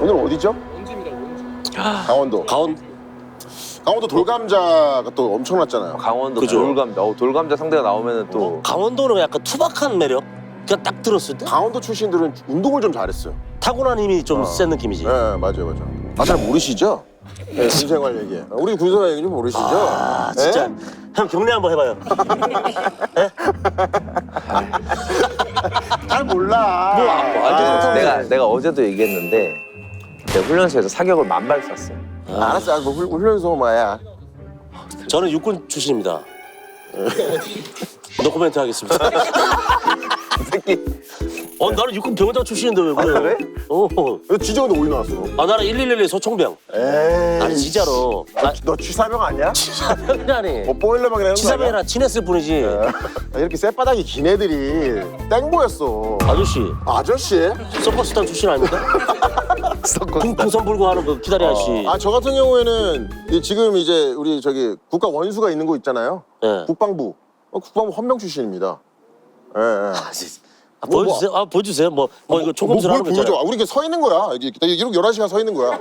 오늘 어디죠? 강원도. 강원도 돌감자가 또 엄청났잖아요. 강원도 그죠. 돌감자. 돌감자 상대가 나오면은 또 강원도는 약간 투박한 매력. 그냥 딱 들었을 때 강원도 출신들은 운동을 좀 잘했어요. 타고난 힘이 좀 센 느낌이지. 네, 맞아요. 아, 잘 모르시죠? 네, 군생활 얘기. 우리 군생활 얘기 좀 모르시죠? 아 진짜. 네? 형 경례 한번 해봐요. 잘 몰라. 내가 어제도 얘기했는데 내가 훈련소에서 사격을 만발 쐈어. 알았어. 뭐 훈련소 뭐야. 저는 육군 출신입니다. 노코멘트 하겠습니다. 새끼. 나는 육군 병장 출신인데 왜 그래? 그래? 어. 지정은 어디 나왔어? 나는 111 소총병. 에이. 아니 진짜로. 너 취사병 아니야? 치사병이라니. 뭐 보일러병이라는 거 치사병이랑 친했을 뿐이지. 이렇게 쌔바닥이 긴 애들이 땡보였어. 아저씨, 아저씨? 서퍼스탄 출신 아닙니까? 풍선 불고 하는 그 기다리 아저씨. 저 같은 경우에는 지금 이제 우리 저기 국가 원수가 있는 거 있잖아요. 예. 국방부. 국방부 헌병 출신입니다. 예. 보여주세요. 보여주세요. 뭐 이거 총검술 하는 거 보여줘. 있잖아요. 우리 이렇게 서 있는 거야. 이렇게 11시간 서 있는 거야.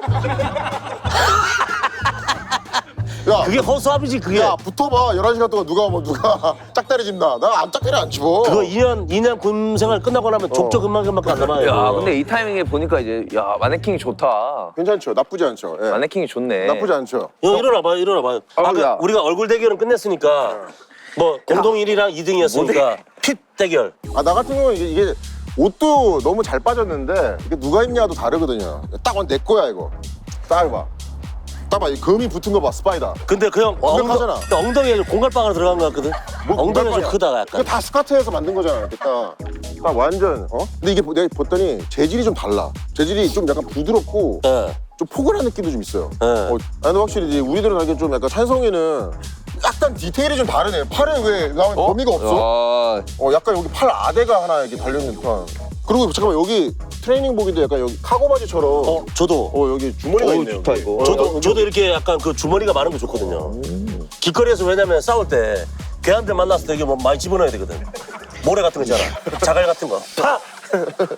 야, 그게 허수아비지 그게. 야, 붙어봐. 11시간 동안 누가 짝다리 집나. 나 짝다리 안 집어. 그거 2년 군 생활 끝나고 나면 족저 금방밖에 안 남아요. 야 근데 이 타이밍에 보니까 이제 야 마네킹이 좋다. 괜찮죠? 나쁘지 않죠? 예. 마네킹이 좋네. 나쁘지 않죠? 형 일어나봐요. 야. 우리가 얼굴 대결은 끝냈으니까 뭐 공동 1위랑 2등이었으니까 핏 대결. 나 같은 경우는 이게 옷도 너무 잘 빠졌는데 이게 누가 입냐도 다르거든요. 딱 내 거야 이거. 딱 봐. 딱 봐. 이 금이 붙은 거 봐. 스파이더. 근데 그 형 완벽하잖아. 엉덩이에 좀 공갈빵으로 들어간 것 같거든. 엉덩이가 좀 크다가 이거 약간. 다 스카트에서 만든 거잖아. 이렇게 딱 완전 근데 이게 내가 봤더니 재질이 좀 달라. 재질이 좀 약간 부드럽고 예. 좀 포근한 느낌도 좀 있어요. 네. 근데 확실히 이제 우리들은 알기엔 좀 약간 찬성이는 약간 디테일이 좀 다르네. 팔에 왜 나오면 범위가 없어? 야, 약간 여기 팔 아대가 하나 이렇게 달려있는 듯한. 그리고 잠깐만 여기 트레이닝복인데 약간 여기 카고 바지처럼 저도. 여기 주머니가 있네요. 좋다, 여기. 이거. 저도 이렇게 약간 그 주머니가 많은 게 좋거든요. 길거리에서 왜냐면 싸울 때 걔한테 만났을 때 이게 뭐 많이 집어넣어야 되거든. 모래 같은 거 있잖아. 자갈 같은 거. 팍!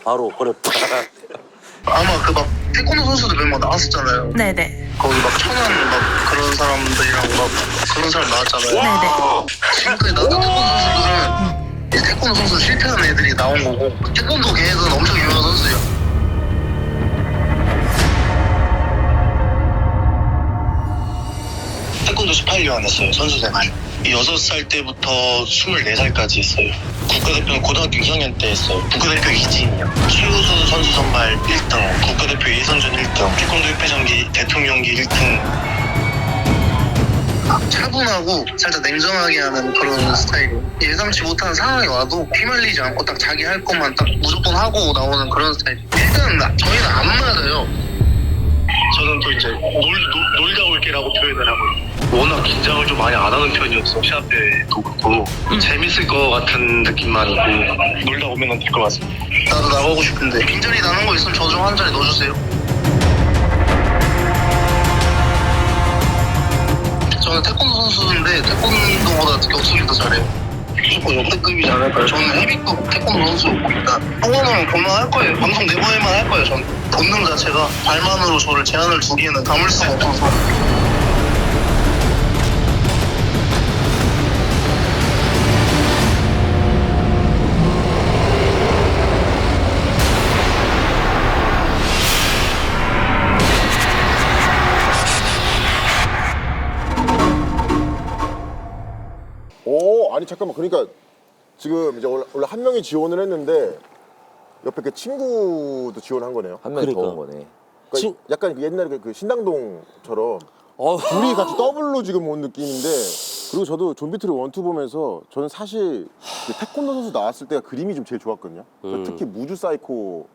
바로 그래 팍! 아마 그 막 태권도 선수들 몇 명 나왔었잖아요. 네네. 거기 막 천안 막 그런 사람들이랑 막 그런 사람 나왔잖아요. 네네. 지금까지 나왔던 태권도 선수들은 이제 태권도 선수 실패한 애들이 나온 거고 태권도 계획은 엄청 유명한 선수예요. 태권도 18년 했어요, 선수 생활. 6살 때부터 24살까지 했어요. 국가대표는 고등학교 2학년 때 했어요. 국가대표 이진이요. 최우수 선수 선발 1등, 국가대표 예선전 1등, 태권도 협회장기 대통령기 1등. 차분하고 살짝 냉정하게 하는 그런 스타일이에요. 예상치 못한 상황이 와도 휘말리지 않고 딱 자기 할 것만 딱 무조건 하고 나오는 그런 스타일. 일단 저희는 안 맞아요. 저는 또 이제 놀다 올게라고 표현을 하고요. 워낙 긴장을 좀 많이 안 하는 편이었어. 시합 때도 그렇고 재밌을 것 같은 느낌만 있고 놀다 오면 될 것 같습니다. 나도 나가고 싶은데 빈자리 나는 거 있으면 저 중 한 자리 넣어주세요. 저는 태권도 선수인데 태권도보다 격투기 더 잘해요. 무조건 역대급이지 않을까요? 저는 헤비급 태권도 선수였고 일단 통화는 볼만할 거예요. 방송 내보내만 할 거예요. 저는 본능 자체가 발만으로 저를 제한을 두기에는 담을 수가 없어서. 아니 잠깐만. 그러니까 지금 이제 원래 한 명이 지원을 했는데 옆에 그 친구도 지원한 거네요. 한 명이 더 그러니까. 온 거네. 그러니까 약간 그 옛날에 그 신당동처럼 둘이 같이 더블로 지금 온 느낌인데. 그리고 저도 좀비트리 1, 2 보면서 저는 사실 그 태권도 선수 나왔을 때가 그림이 좀 제일 좋았거든요. 특히 무주 사이코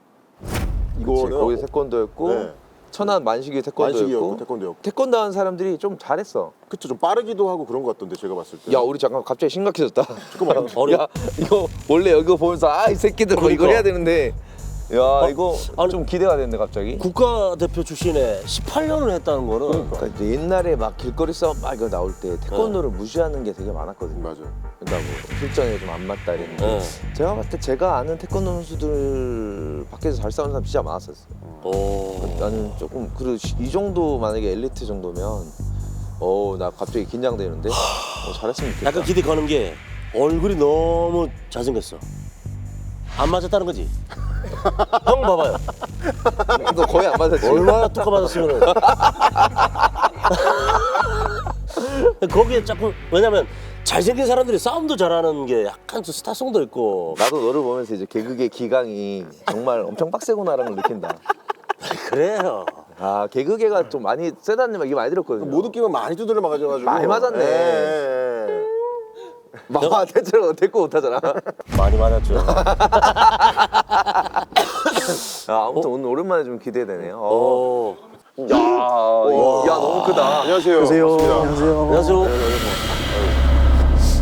이거는 거기 태권도였고 네. 천안 만식이 만식이었고 태권도였고 태권도였고. 태권도 하는 사람들이 좀 잘했어. 그쵸, 좀 빠르기도 하고 그런 것 같던데 제가 봤을 때. 야 우리 잠깐 갑자기 심각해졌다. 잠깐만. 야 이거 원래 이거 보면서 이 새끼들 뭐 이거 그러니까. 해야 되는데 야 이거 아니, 좀 기대가 되는데 갑자기. 국가대표 출신에 18년을 했다는 거는 그러니까 이제 옛날에 막 길거리 싸움 막 이거 나올 때 태권도를 무시하는 게 되게 많았거든요. 맞아. 그러니까 뭐 실전에 좀 안 맞다 이랬는데 네. 제가 봤을 때 제가 아는 태권도 선수들 밖에서 잘 싸우는 사람 진짜 많았었어요. 오. 나는 조금 그리고 이 정도 만약에 엘리트 정도면 나 갑자기 긴장되는데 잘했으면 좋겠다. 약간 기대 거는 게 얼굴이 너무 잘생겼어. 안 맞았다는 거지? 형 봐봐요. 너 거의 안 맞았지? 얼마나 뚜까 맞았으면 거기에 자꾸 왜냐면 잘생긴 사람들이 싸움도 잘하는 게 약간 좀 스타성도 있고. 나도 너를 보면서 이제 개그계 기강이 정말 엄청 빡세구나라는 걸 느낀다. 그래요. 아 개그계가 좀 많이 세다는 얘기 많이 들었거든요. 못 웃기면 많이 두드려 맞아가지고. 많이 맞았네. 예. 막 대체로 대꾸 못하잖아. 많이 맞았죠. 아무튼 오늘 오랜만에 좀 기대되네요. 오. 야 너무 크다. 안녕하세요. 안녕하세요. 반갑습니다. 안녕하세요. 안녕하세요.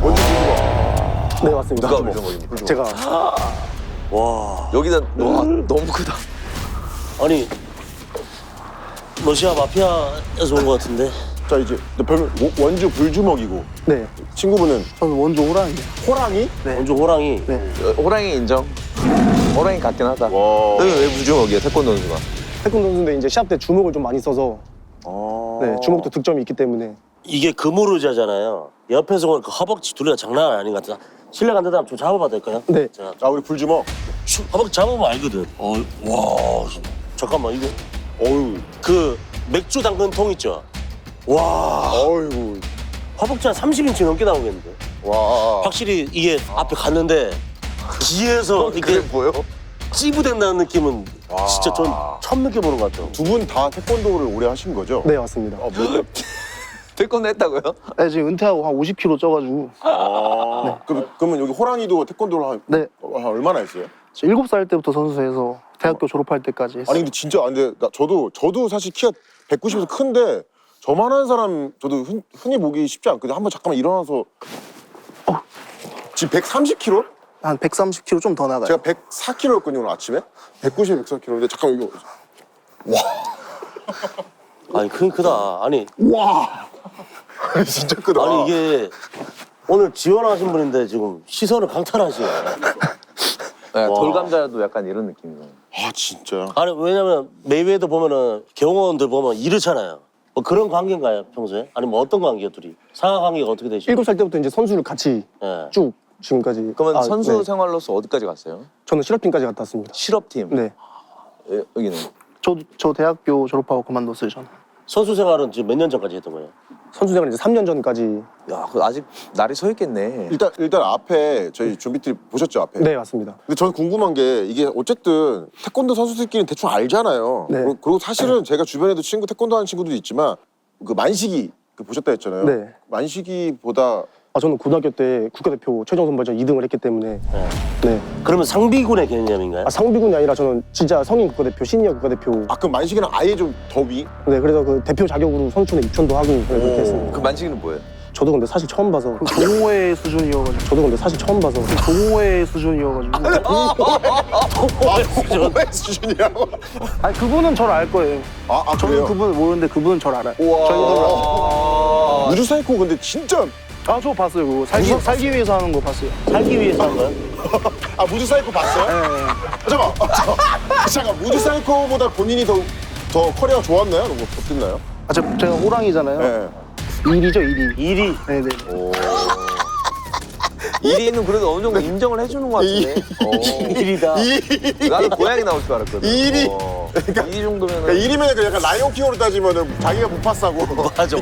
원주 불주먹. 네 맞습니다. 누가 불주먹입니까? 제가 와. 여기다 와 너무 크다. 아니 러시아 마피아에서 온 것 같은데. 자 이제 별명 원주 불주먹이고 네 친구분은 저는 원조 호랑이. 호랑이? 네. 원주 호랑이. 네 호랑이 인정. 호랑이 같긴 하다. 와. 너는 왜 불주먹이야 태권도 선수가? 태권도 선수인데 이제 시합 때 주먹을 좀 많이 써서 네 주먹도 득점이 있기 때문에 이게 금우르자잖아요. 옆에서 보니까 허벅지 둘이가 장난 아닌 것 같아. 실례가 안 된다면 좀 잡아봐도 될까요? 네. 자, 자 우리 불주먹. 허벅지 잡으면 알거든. 와, 잠깐만 이거 어유. 그 맥주 담근 통 있죠? 와, 어유. 허벅지 한 30인치 넘게 나오겠는데. 와. 확실히 이게 앞에 갔는데 뒤에서 이렇게 보여? 찌부된다는 느낌은 진짜 좀 처음 느껴보는 것 같아요. 두 분 다 태권도를 오래 하신 거죠? 네 맞습니다. 태권도 했다고요? 네, 지금 은퇴하고 한 50kg 쪄가지고 그러면 여기 호랑이도 태권도를 네 한 얼마나 했어요? 7살 때부터 선수해서 대학교 졸업할 때까지 했어요. 아니 근데 진짜 근데 저도 사실 키가 190에서 큰데 저만한 사람 저도 흔히 보기 쉽지 않거든요. 한번 잠깐만 일어나서 지금 130kg? 한 130kg 좀 더 나가요. 제가 104kg였거든요 오늘 아침에. 190, 104kg인데 잠깐 이거 아니 크다. 아니 진짜 크다. 아니 이게 오늘 지원하신 분인데 지금 시선을 강탈하시네. 네, 돌감자도 약간 이런 느낌이에요. 아 진짜. 아니 왜냐면 메이웨더 보면은 경호원들 보면 이렇잖아요. 뭐 그런 관계인가요 평소에? 아니 뭐 어떤 관계요 둘이? 상하 관계가 어떻게 되시죠? 7살 때부터 이제 선수를 같이 예. 쭉 지금까지. 그러면 선수 네. 생활로서 어디까지 갔어요? 저는 실업팀까지 갔다 왔습니다. 실업팀. 네. 여기는 저 대학교 졸업하고 그만뒀어요 저는. 선수 생활은 지금 몇 년 전까지 했던 거예요? 선수 생활 이제 3년 전까지. 야, 그 아직 날이 서 있겠네. 일단 앞에 저희 좀비들이 보셨죠 앞에? 네 맞습니다. 근데 저는 궁금한 게 이게 어쨌든 태권도 선수들끼리는 대충 알잖아요. 네. 그리고 사실은 제가 주변에도 태권도 하는 친구들도 있지만 그 만식이 보셨다 했잖아요. 네. 만식이보다 저는 고등학교 때 국가대표 최종 선발전 2등을 했기 때문에 네. 네. 그러면 상비군의 개념인가요? 상비군이 아니라 저는 진짜 성인 국가대표, 시니어 국가대표. 그럼 만식이는 아예 좀 더 위? 네, 그래서 그 대표 자격으로 선수촌에 입촌도 하고 그렇게 했습니다. 그 만식이는 뭐예요? 저도 근데 사실 처음 봐서. 동호회 수준이어가지고. 저도 근데 사실 처음 봐서. 동호회 수준이어가지고. 왜 수준이라고? 아니 그분은 저를 알 거예요. 아 저는 그래요? 그분을 모르는데 그분은 저를 알아요. 와. 우주 사이코 근데 진짜 저 봤어요. 그거 살기 위해서 하는 거 봤어요. 살기 위해서 한 거예요? 아 무주 사이코 봤어요? 네. 잠깐 무주 사이코보다 본인이 더 커리어가 좋았나요? 뭐 어땠나요? 제가 호랑이잖아요. 네. 1위죠, 1위. 일이 네네. 1위는 그래도 어느 정도 인정을 해주는 것 같은데. 일이다. 나는 고양이 나올 줄 알았거든. 2위. 2위 정도면은. 그러니까 1위면 약간 라이온킹으로 따지면은 자기가 무파사고 맞아.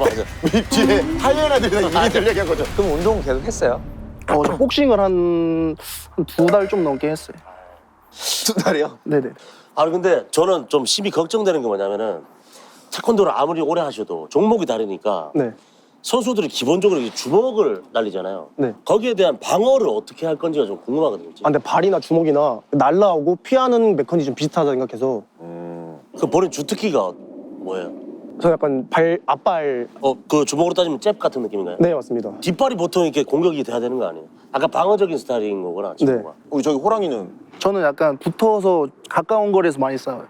뒤에 하이에나들이랑 1위들 얘기한 거죠. 그럼 운동 계속 했어요? 저 복싱을 한 2달 좀 넘게 했어요. 2달이요? 네네. 아니 근데 저는 좀 심히 걱정되는 게 뭐냐면은 태권도를 아무리 오래 하셔도 종목이 다르니까 네. 선수들이 기본적으로 이제 주먹을 날리잖아요. 네. 거기에 대한 방어를 어떻게 할 건지가 좀 궁금하거든요. 근데 발이나 주먹이나 날라오고 피하는 메커니즘 비슷하다 생각해서 그 본인 주특기가 뭐예요? 저 약간 앞발. 그 주먹으로 따지면 잽 같은 느낌인가요? 네, 맞습니다. 뒷발이 보통 이렇게 공격이 돼야 되는 거 아니에요? 아까 방어적인 스타일인 거구나. 친구가. 우리 저기 호랑이는 저는 약간 붙어서 가까운 거리에서 많이 싸워요.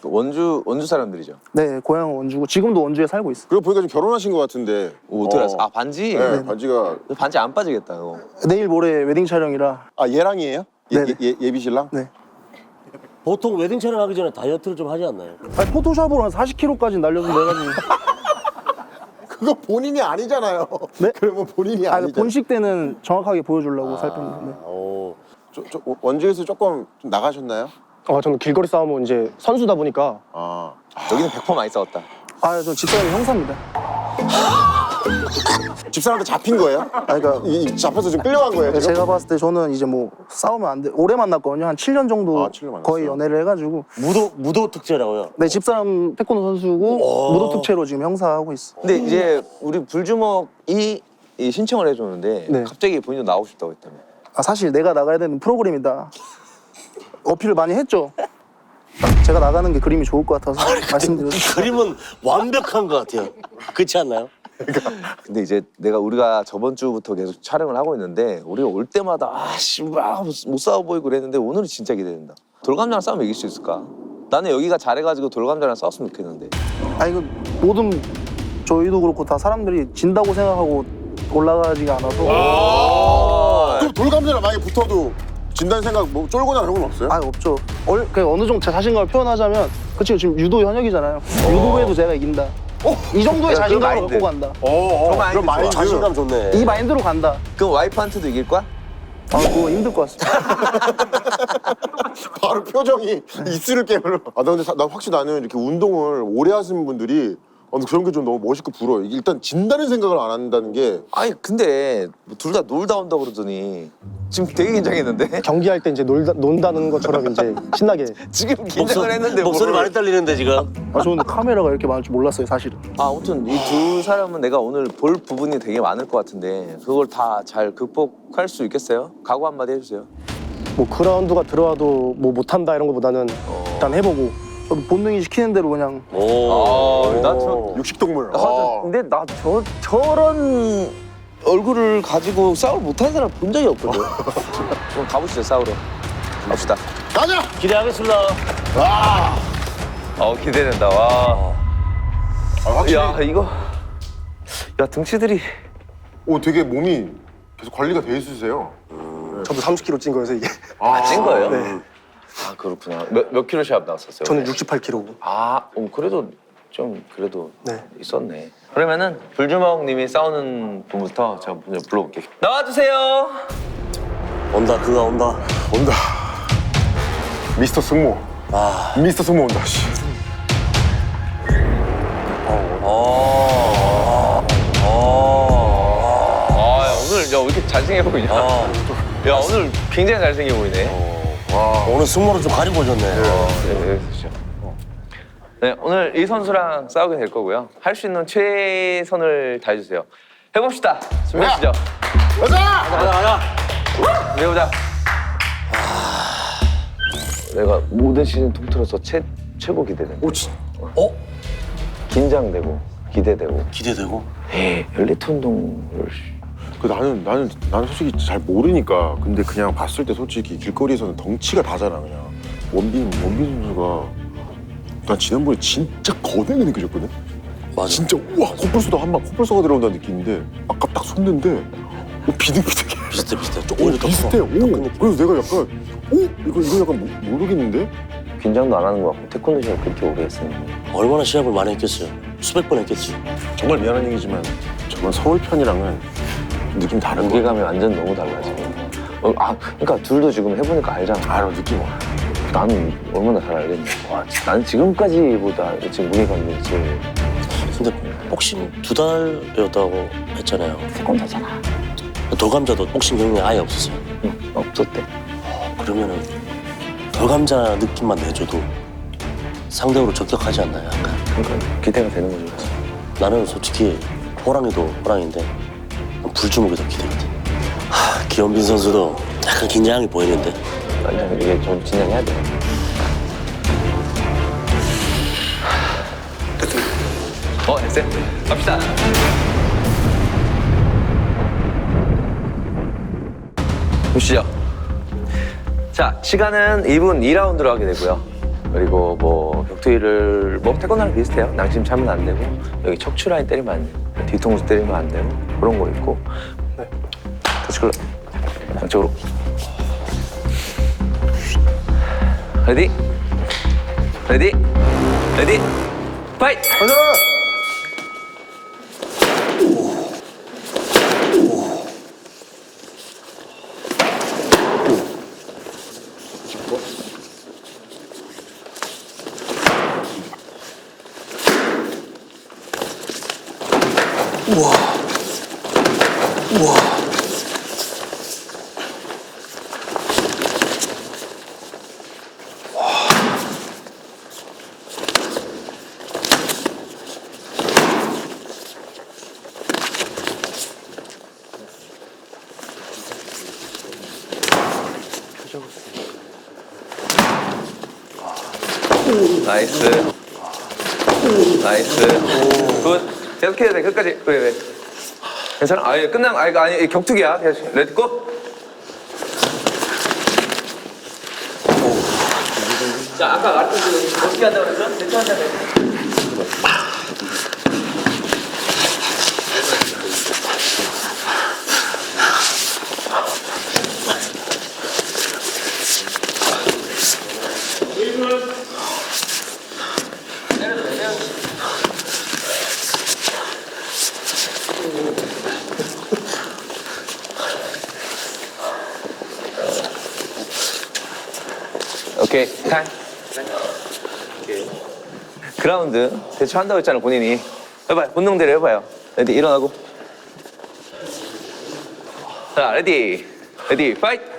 원주 사람들이죠. 네, 고향은 원주고 지금도 원주에 살고 있어요. 그리고 보니까 좀 결혼하신 것 같은데. 오, 어떻게 알았어? 아, 반지? 네, 반지가. 반지 안 빠지겠다, 이거. 내일 모레 웨딩 촬영이라. 아, 얘랑이에요? 네네. 예비 신랑? 네. 보통 웨딩 촬영하기 전에 다이어트를 좀 하지 않나요? 아니, 포토샵으로 한 40kg까지 날려준다 해가지고. 그거 본인이 아니잖아요. 네? 그러면 본인이 아, 아니잖아요. 본식 때는 정확하게 보여주려고 살 뺐는데. 원주에서 조금 좀 나가셨나요? 저는 길거리 싸움은 이제 선수다 보니까 아. 여기는 100% 많이 싸웠다. 아, 저 집사람이 형사입니다. 집사람한테 잡힌 거예요? 아, 그러니까 잡혀서 지금 끌려간 거예요, 지금? 제가 봤을 때 저는 이제 뭐 싸우면 안 돼. 오래 만났거든요. 한 7년 정도 아, 7년 만났어요? 거의 연애를 해가지고. 무도 특제라고요? 네, 집사람 태권도 선수고 무도 특채로 지금 형사하고 있어. 근데 이제 우리 불주먹이 이 신청을 해줬는데 네. 갑자기 본인도 나오고 싶다고 했다며. 아, 사실 내가 나가야 되는 프로그램이다. 어필을 많이 했죠. 제가 나가는 게 그림이 좋을 것 같아서 말씀드렸어요. 그림은 완벽한 것 같아요. 그렇지 않나요? 근데 이제 우리가 저번 주부터 계속 촬영을 하고 있는데 우리가 올 때마다 못 싸워 보이고 그랬는데 오늘은 진짜 기대된다. 돌감자랑 싸우면 이길 수 있을까? 나는 여기가 잘해가지고 돌감자랑 싸웠으면 좋겠는데. 아니, 그 모든 저희도 그렇고 다 사람들이 진다고 생각하고 올라가지가 않아서. 그럼 돌감자랑 만약에 붙어도 진다는 생각 뭐 쫄거나 그런 건 없어요? 아, 없죠. 어느 정도 제 자신감을 표현하자면, 그치, 지금 유도 현역이잖아요. 유도부에도 제가 이긴다. 이 정도의 자신감을 마인드. 갖고 간다. 그럼 마인드. 자신감 좋네. 이 마인드로 간다. 그럼 와이프한테도 이길 거야? 아, 그거 힘들 것 같습니다. 바로 표정이 입술을 깨물어. 아, 나 근데 나 확실히 나는 이렇게 운동을 오래 하시는 분들이 그런 게 좀 너무 멋있고 부러워요. 일단 진다는 생각을 안 한다는 게. 아니 근데 둘 다 놀다 온다 그러더니 지금 되게 긴장했는데? 경기할 때 이제 논다는 것처럼 이제 신나게. 지금 긴장을 했는데 목소리 뭘. 많이 떨리는데 지금. 아, 저는 카메라가 이렇게 많을 줄 몰랐어요, 사실은. 아무튼 이 두 사람은 내가 오늘 볼 부분이 되게 많을 것 같은데 그걸 다 잘 극복할 수 있겠어요? 각오 한마디 해주세요. 뭐 그라운드가 들어와도 뭐 못한다 이런 것보다는 일단 해보고. 저도 본능이 시키는 대로 그냥. 나저 육식동물. 근데 나 저런 얼굴을 가지고 싸움을 못하는 사람 본 적이 없거든. 그럼 가보시죠 싸우러. 갑시다. 가자! 기대하겠습니다. 기대된다. 와. 확실히. 야 이거. 야 등치들이. 되게 몸이 계속 관리가 돼 있으세요. 저도 30kg 찐 거여서 이게. 찐 거예요? 네. 아 그렇구나. 몇 킬로 샵 나왔었어요? 저는 68kg. 그래도 좀 네. 있었네. 그러면은 불주먹님이 싸우는 분부터 제가 먼저 불러볼게요. 나와주세요. 온다 그가 온다. 온다. 미스터 승모. 미스터 승모 온다. 씨. 오늘 왜 이렇게 잘생겨 보이냐? 야 오늘 굉장히 잘생겨 보이네. 오늘 승모를 좀 가리고 오셨네. 네, 네, 오늘 이 선수랑 싸우게 될 거고요. 할 수 있는 최선을 다해주세요. 해봅시다. 준비하시죠. 가자. 해보자. 내가 모든 시즌 통틀어서 최고 기대된다. 긴장되고 기대되고. 기대되고. 엘리트 운동을. 나는 솔직히 잘 모르니까. 근데 그냥 봤을 때 솔직히 길거리에서는 덩치가 다잖아 그냥. 원빈 선수가 난 지난번에 진짜 거대하게 느껴졌거든. 맞아. 진짜 우와 코뿔소가 들어온다는 느낌인데 아까 딱 섰는데 비등비등해. 비슷해. 오히려 더 비슷해. 커. 그래서 내가 약간 이거 약간 모르겠는데. 긴장도 안 하는 것 같고 태권도 시합 그렇게 오래 했으니. 얼마나 시합을 많이 했겠어요. 수백 번 했겠지. 정말 미안한 얘기지만 저번 서울 편이랑은 좀 느낌 다른 거. 무게감이 완전 너무 달라 지금. 그러니까 둘도 지금 해보니까 알잖아. 알아 느낌 와. 나는 얼마나 잘 알겠니? 와, 나는 지금까지보다 지금 무게감이 제일. 근데 복싱 2달 배웠다고 했잖아요. 태권도잖아. 돌감자도 복싱 경력이 아예 없었어요. 응, 없었대. 그러면은 돌감자 느낌만 내줘도 상대적으로 적격하지 않나요? 약간. 그러니까 기대가 되는 거죠. 나는 솔직히 호랑이도 호랑이인데 불주먹이 더 기대거든. 기현빈 선수도 약간 긴장이 보이는데. 아니, 이게 좀 진행해야 돼. 됐어요? 갑시다. 보시죠. 자, 시간은 2분 2라운드로 하게 되고요. 그리고 뭐 격투기를 뭐 태권도랑 비슷해요. 낭심 차면 안 되고 여기 척추 라인 때리면 안 되고 뒤통수 때리면 안 되고 그런 거 있고. 네. 터치클럽 양쪽으로. 레디? 레디? 레디? 파이트! 가자! 나이스. 나이스. 굿. 계속해야 돼. 끝까지. 그래. 괜찮아? 아니, 아니, 격투기야. 계속. 렛고. 자, 아까 말했던 어떻게 한다고 그랬어? 대충 한다고 그랬어? 오케이, 타임. 그라운드 대충 한다고 했잖아, 본인이. 해봐요, 본능대로 해봐요. 레디, 일어나고. 자, 레디. 레디, 파이트!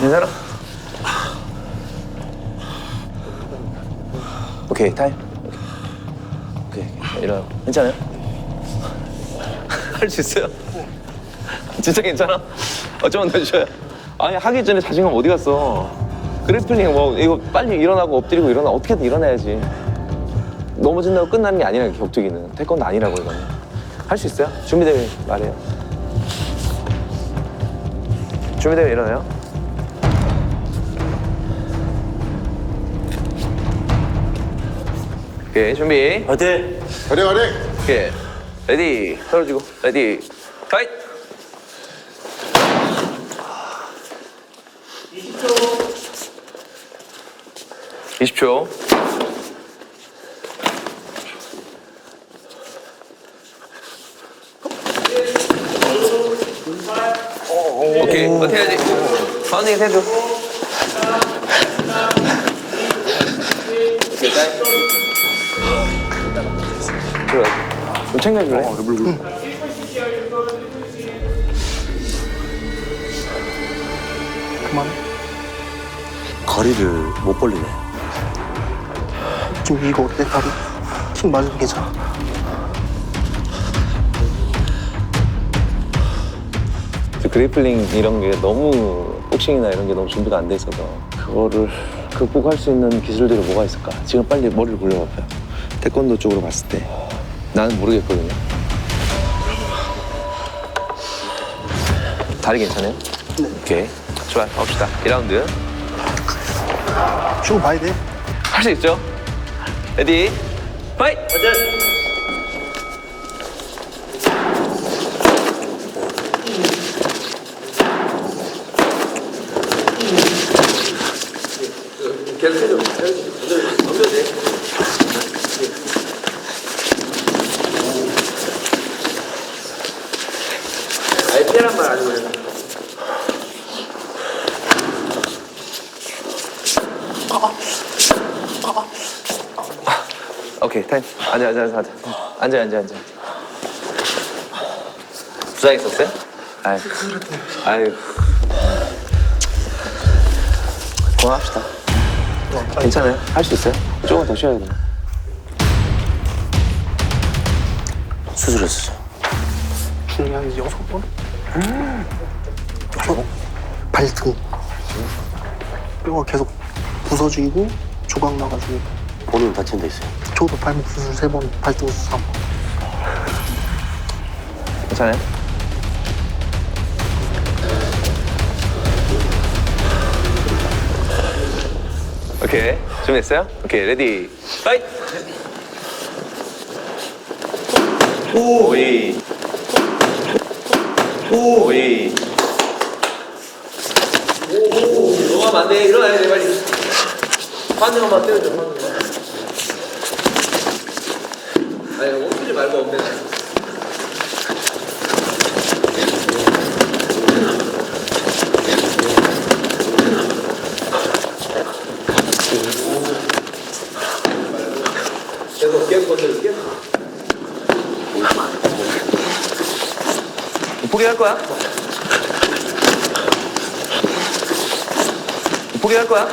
괜찮아? 오케이, 타임. 오케이, 일어나. 괜찮아요? 할 수 있어요? 진짜 괜찮아? 좀만 더 쉬어요. 아니, 하기 전에 자신감 어디 갔어? 그래플링 뭐 이거 빨리 일어나고 엎드리고 일어나 어떻게든 일어나야지. 넘어진다고 끝나는 게 아니라 격투기는 태권도 아니라고 이거는. 할 수 있어요? 준비되면 말해요. 준비되면 일어나요. 오케이, 준비. 화이팅! 가래 가래! 오케이. 레디. 떨어지고. 레디. 파이트! 20초. 오케이, 어떻게 해야지? 파운딩 해줘. 오케이, 타임. 그래. 좀 챙겨줄래? 그만해. 거리를 못 벌리네. 지금 이거 어때 다리? 힘 맞으면 괜찮아. 그래플링 이런 게 너무 복싱이나 이런 게 너무 준비가 안 돼 있어서 그거를 극복할 수 있는 기술들이 뭐가 있을까? 지금 빨리 머리를 굴려봐봐요. 태권도 쪽으로 봤을 때 나는 모르겠거든요. 다리 괜찮아요? 네. 오케이, 좋아요. 가봅시다. 2라운드 쇼 봐야 돼. 할 수 있죠? 레디, 파이트! 계속 해줘. 넘겨도 돼. 아예 피하란 말 아니고 그냥. 오케이, 타임. 앉아. 부상 있었어요? 아유. 그만합시다. 괜찮아요. 할 수 있어요. 조금 더 쉬어야 돼요. 수술했어. 중이 한 6번? 발등. 뼈가 계속 부서지고 조각 나가지고. 본인 다친 데 있어요. 저도 발목 수술 3번, 발등 수술 3번. 괜찮아요? 오케이. 준비됐어요? 오케이. 레디. 파이트! 오이. 오이. 너가 안 돼. 일어나야 돼, 빨리. 반대만 때려줘, 반대만. 아니, 멈추지 말고 엉덩이. 계속 건드릴게. 포기할 거야? 포기할 거야?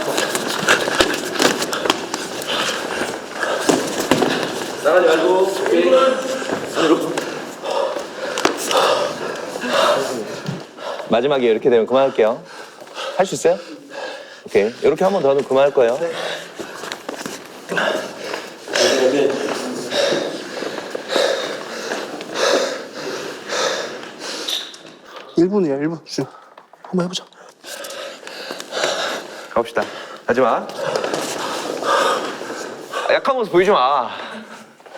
나가지 말고. 오케이. 안으로. 마지막에 이렇게 되면 그만할게요. 할 수 있어요? 오케이. 이렇게 한 번 더 하면 그만할 거예요. 네. 1분이야, 1분. 쭉. 한번 해보자. 가봅시다. 하지 마. 약한 모습 보이지 마.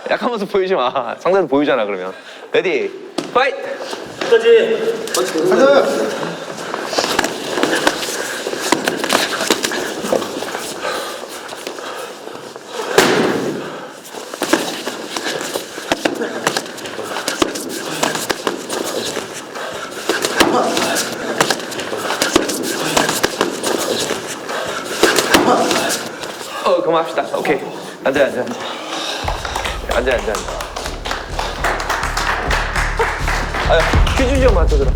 약한 모습 보이지 마. 상대도 보이잖아, 그러면. 레디, 파이트! 끝까지. 그만합시다. 오케이. 앉아. 앉아. 아, 퀴즈 좀 맞춰주라.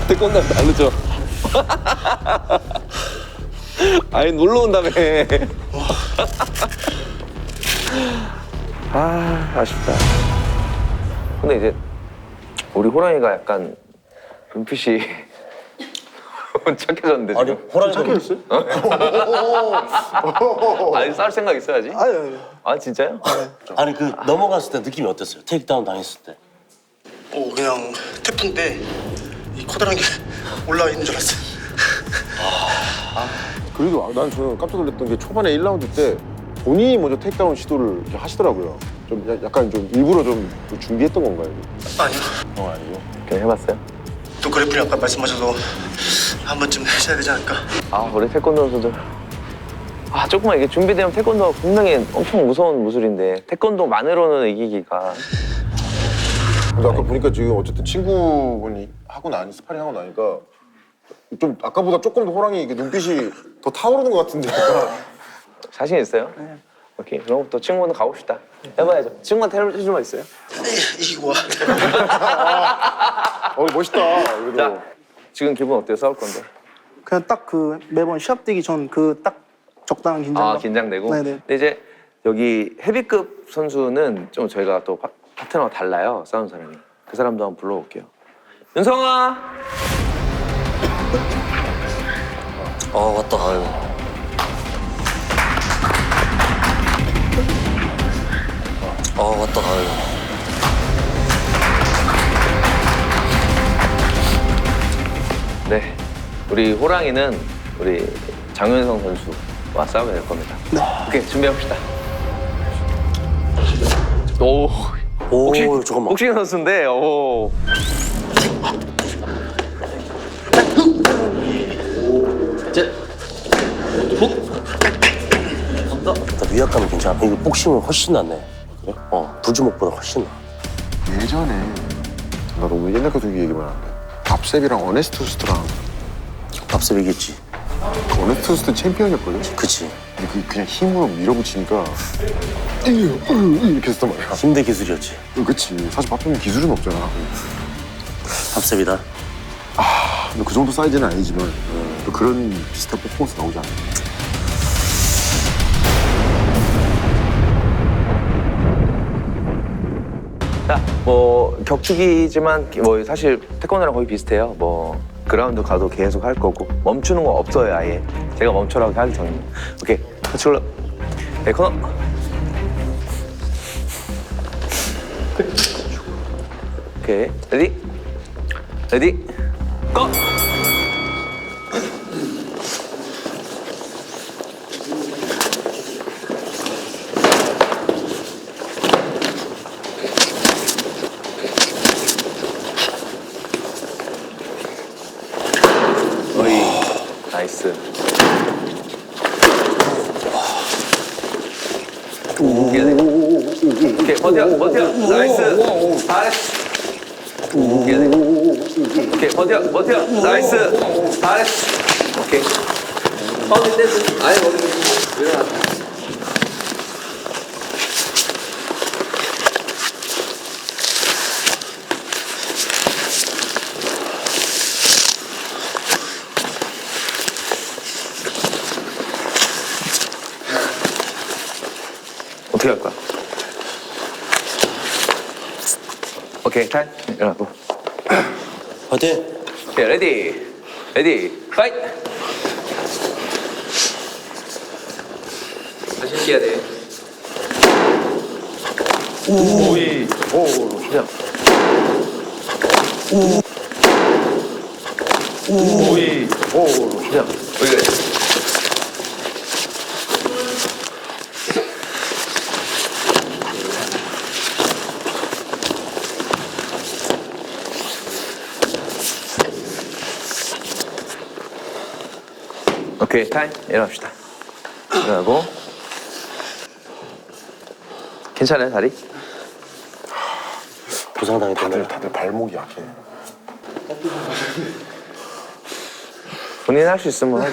태권도 다르죠? 아니 놀러 온다며. 아 아쉽다. 근데 이제 우리 호랑이가 약간 눈빛이 착해졌는데 아니 지금. 호랑이 착해졌어요? 아니 싸울 생각 있어야지. 아니. 아 진짜요? 아니 그 넘어갔을 때 느낌이 어땠어요? 테이크다운 당했을 때. 그냥 태풍 때 이 커다란 게 올라와 있는 줄 알았어요. 그래도 저는 깜짝 놀랐던 게 초반에 1라운드 때 본인이 먼저 테이크다운 시도를 이렇게 하시더라고요. 좀 약간 좀 일부러 좀 준비했던 건가요? 아니요. 아니고. 그냥 해봤어요? 또 그래프리 아까 말씀하셔서 한 번쯤 하셔야 되지 않을까? 아 우리 태권도 선수들 아 조금만 이게 준비되면 태권도가 분명히 엄청 무서운 무술인데 태권도만으로는 이기기가. 근데 아까 보니까 지금 어쨌든 친구분이 하고 나니 스파링 하고 나니까 좀 아까보다 조금 더 호랑이 이게 눈빛이 더 타오르는 것 같은데. 자신 있어요? 네. 오케이 그럼 또 친구는 가봅시다. 해봐야죠. 친구한테 해줄 말 있어요? 이기고 와. 멋있다. 그래도. 자 지금 기분 어때요? 싸울 건데. 그냥 딱 그 매번 시합 뛰기 전 그 딱 적당한 긴장감. 아 긴장되고. 네네. 근데 이제 여기 헤비급 선수는 좀 저희가 또 파트너가 달라요. 싸우는 사람이. 그 사람도 한번 불러볼게요. 윤성아. 왔다. 아유. 왔다. 아유. 네. 우리 호랑이는 우리 장윤성 선수와 싸우게 될 겁니다. 네. 오케이 준비합시다. 오. 오 혹시 잠깐만. 복싱 선수인데 오. 위압감이 괜찮아. 이거 복싱은 훨씬 낫네. 그래? 불주먹보다 훨씬 나. 예전에 나 너무 옛날 것도 얘기만 하는데 밥셉이랑 어네스트 호스트랑 밥셉 이겼지. 어네스트 호스트 챔피언이었거든. 그치. 근데 그냥 힘으로 밀어붙이니까 이렇게 했단 말이야. 힘대 기술이었지. 그치. 사실 밥셉은 기술은 없잖아. 밥셉이다. 근데 그 정도 사이즈는 아니지만 또 그런 비슷한 퍼포먼스 나오지 않아. 자, 뭐 격투기지만 뭐 사실 태권도랑 거의 비슷해요. 뭐 그라운드 가도 계속 할 거고 멈추는 거 없어요 아예. 제가 멈춰라고 하기 전입니다. 오케이, 같이 올라. 네, 코너. 오케이, 레디, 레디, 고! 어이, 나이스. 오케이, 버텨, 나이스. 잘했어. 오케이, 버텨, 나이스. 잘했어. 오케이. 파운드 댄스. 아예 일어나. 어떻게 할 거야? 오케이, 타임. 일어나고. 화이팅! 오케이, 레디, 레디, 파이트! 자신 있게 해야 돼. 오이. 오, 그냥. 오이. 오, 그냥. 왜 그래? 오케이, 타임. 일어납시다. 일어나고. 괜찮아요, 다리? 부상당했다네. 다들 발목이 약해. 본인 할 수 있으면 하고.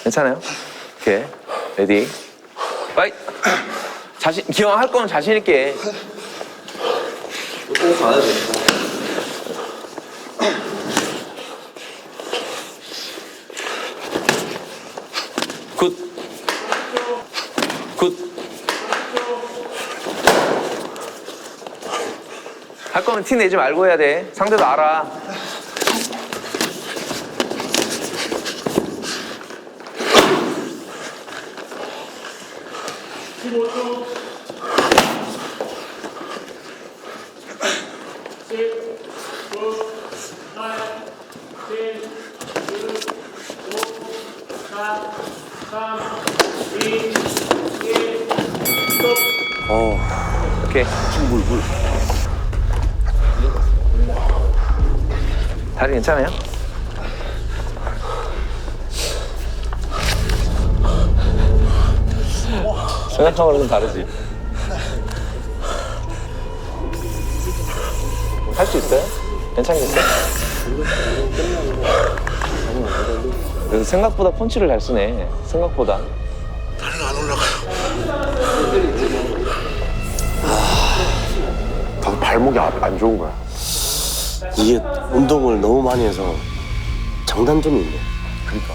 괜찮아요? 오케이. 레디. 파이트! 기왕 할 거면 자신 있게 해. 꼭 가야 돼. 굿. 굿. 할 거면 티 내지 말고 해야 돼. 상대도 알아. 오케이. 다리 괜찮아요? 생각하고는 좀 다르지. 할 수 있어요? 괜찮겠어요? 그래서 생각보다 펀치를 잘 쓰네. 생각보다. 다들 발목이 안 좋은 거야. 이게 운동을 너무 많이 해서 장단점이 있네. 그러니까.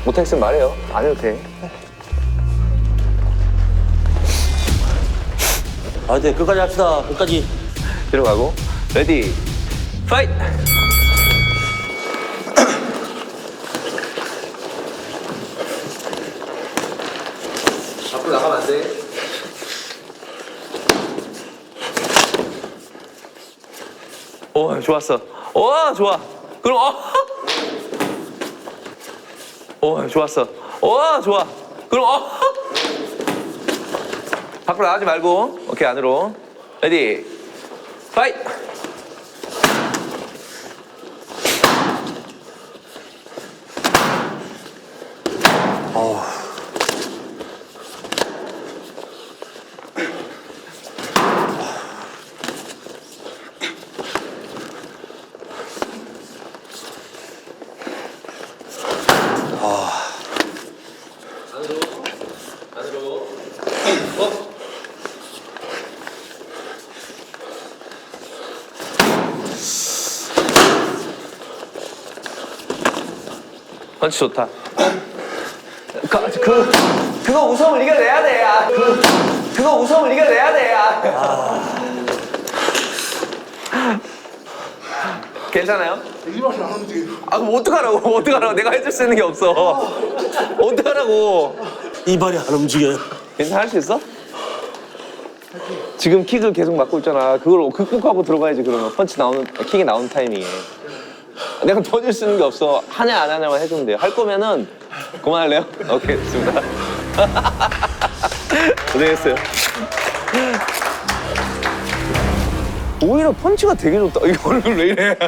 못하겠으면 말해요. 안 해도 돼. 화이팅! 끝까지 합시다. 끝까지. 들어가고. 레디. 파이트! 앞으로 나가면 안 돼. 오, 좋았어. 오, 좋아. 그럼, 오, 좋았어. 오, 좋아. 그럼, 밖으로 나가지 말고. 오케이, 안으로. 레디. 파이트! 펀치 좋다. 그거 무서움을 이겨내야 돼. 야. 그거 무서움을 이겨내야 돼. 야. 괜찮아요? 그럼 어떡하라고? 내가 해줄 수 있는 게 없어. 어떡하라고? 이발이 안 움직여요. 괜찮아, 할 수 있어? 지금 킥을 계속 맞고 있잖아. 그걸 극복하고 들어가야지, 그러면. 킥이 나오는 타이밍에. 내가 던질 수 있는 게 없어. 하냐, 안 하냐만 해주면 돼요. 할 거면은, 그만할래요? 오케이, 됐습니다. 고생했어요. 오히려 펀치가 되게 좋다. 이거 얼굴 왜 이래?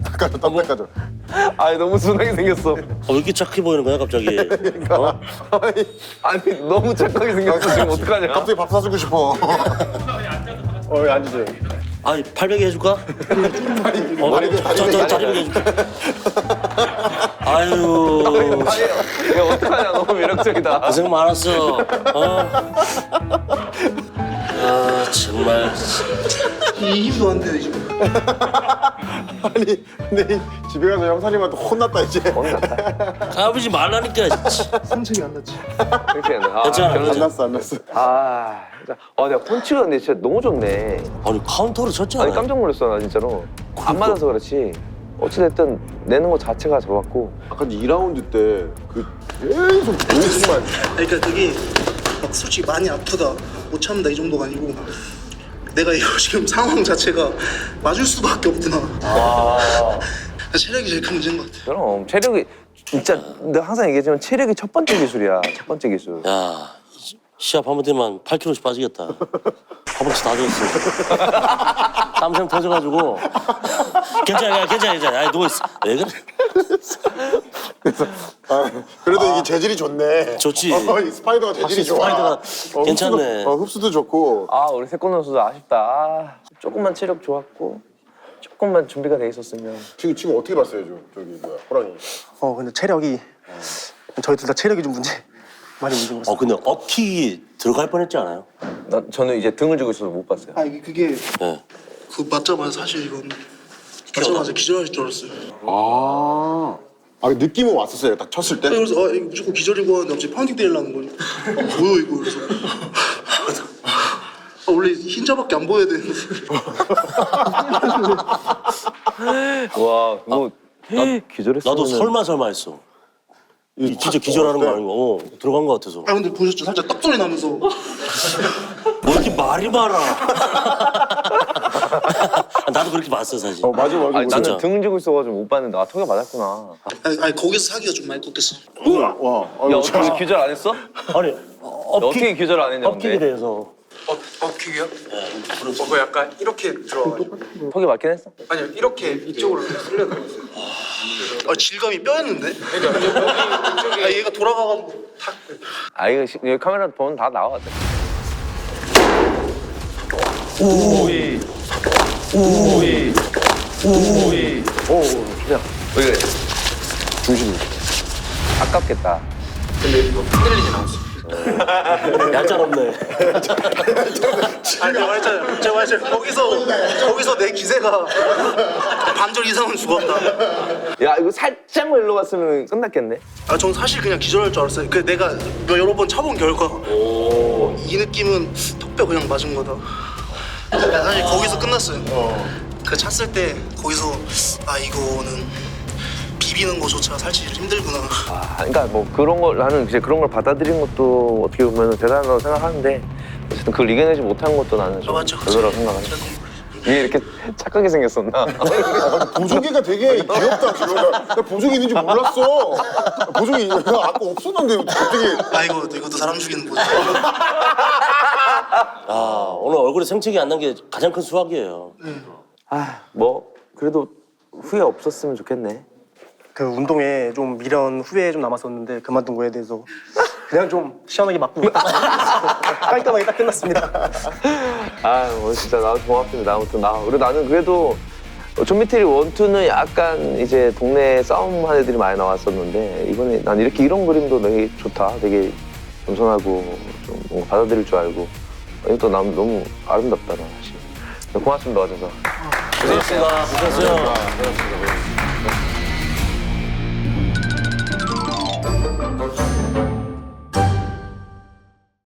닦아줘, 땀 닦아줘. 아니, 너무 순하게 생겼어. 왜 이렇게 착해 보이는 거야 갑자기? 어? 아니, 너무 착하게 생겼어. 지금 어떡하냐? 갑자기 밥 사주고 싶어. 여기 앉으세요. 아니 800에 해줄까? 저 자리를 해줄게. 아유 야, 어떡하냐? 너무 매력적이다. 고생 많았어. 아 정말. 이 힘도 안 돼, 지금. 아니, 근데 집에 가서 형사님한테 혼났다, 이제. 가보지 말라니까. 상책이 안 났지. 괜찮아. 괜찮아. 안 났어, 안 났어. 내가 펀치가 근데 진짜 너무 좋네. 아니 카운터로 쳤잖아. 아니, 깜짝 놀랐어, 나 진짜로. 안 맞아서 그렇지. 어찌됐든 내는 거 자체가 좋았고. 아까 2라운드 때 그 계속 노스만. 그러니까 되게 막 솔직히 많이 아프다, 못 참는다 이 정도가 아니고 내가 이거 지금 상황 자체가 맞을 수밖에 없구나. 체력이 제일 큰 문제인 것 같아. 그럼 체력이 진짜 내가 항상 얘기하지만 체력이 첫 번째 기술이야. 첫 번째 기술. 야 시합 한 번 되면 8kg씩 빠지겠다. 허벅지 다 졌어. 땀샘 터져가지고. 괜찮아. 아니 누워있어. 왜 그래? 그래도 이게 재질이 좋네. 좋지. 이 스파이더가 재질이 좋아. 스파이더가 괜찮네. 흡수도 좋고. 우리 세권 선수도 아쉽다. 조금만 체력 좋았고 조금만 준비가 돼 있었으면. 지금 어떻게 봤어요, 저기 뭐야, 호랑이? 근데 체력이 저희 둘 다 체력이 좀 많이 문제인 것 같습니다. 근데 업킥이 들어갈 뻔했지 않아요? 저는 이제 등을 쥐고 있어서 못 봤어요. 이게 그게 네. 그 맞자마자 사실 이건 맞자마자 기절할 줄 알았어요. 느낌은 왔었어요, 딱 쳤을 때? 그래서 이거 무조건 기절이고 하는데 갑자기 파운딩 때리려는 거니. 뭐야 이거, 그래서 원래 흰자밖에 안 보여야 되는데. 와, 뭐 기절했어. 나도 설마 했어. 진짜 기절하는 거 아니고 들어간 거 같아서. 근데 보셨죠? 살짝 떡 소리 나면서. 뭐 이렇게 말이 많아. 나도 그렇게 봤어 사실. 맞아. 아니, 진짜. 나는 등을 쥐고 있어가지고 못 봤는데 턱에 맞았구나. 아니 거기서 사기가 좀 많이 꺾였어. 와. 야, 어떻게 규절 안 했어? 아니 어떻게 규절 안 했냐? 업킥에 대해서. 킥이요? 그거 약간 이렇게 들어가지고 턱에 맞긴 했어? 아니요 이렇게 이쪽으로 쓸려 들어갔어요. 질감이 뼈였는데? 그러니까 얘가 돌아가가지고 탁. 이거 여기 카메라 보면 다 나와. 오이. 야, 왜 그래? 중심이. 아깝겠다. 근데 이거 흔들리진 않았어요. 얄짤없네. 아니 제가 말했잖아요. 거기서 내 기세가 반절 이상은 죽었다. 야, 이거 살짝만 일로 갔으면 끝났겠네. 전 사실 그냥 기절할 줄 알았어요. 내가 여러 번 차본 결과 이 느낌은 턱뼈 그냥 맞은 거다. 사실 거기서 끝났어요. 그 찼을 때 거기서 이거는 비비는 거조차 사실 힘들구나. 그러니까 뭐 그런 걸 나는 이제 그런 걸 받아들인 것도 어떻게 보면 대단하다고 생각하는데 어쨌든 그걸 이겨내지 못한 것도 나는 좀 맞죠. 별로라고 생각하네. 이게 이렇게 착하게 생겼었나? 보조개가 되게 귀엽다, 지금. 나 보조개 있는지 몰랐어. 보조개 아까 없었는데 갑자기. 이것도 사람 죽이는 거지. 오늘 얼굴에 생책이 안 난 게 가장 큰 수확이에요. 뭐 그래도 후회 없었으면 좋겠네. 그 운동에 좀 미련 후회 좀 남았었는데 그만둔 거에 대해서 그냥 좀 시원하게 맞고 깔끔하게 딱 끝났습니다. 오늘 진짜 나도 고맙습니다. 아무튼 나는 그래도 좀비트리 1, 2는 약간 이제 동네 싸움한 애들이 많이 나왔었는데 이번에 난 이런 그림도 되게 좋다. 되게 겸손하고 좀 뭔가 받아들일 줄 알고 이것도 너무 아름답다 나 사실. 고맙습니다 와줘서. 고생했습니다. 고생했어요.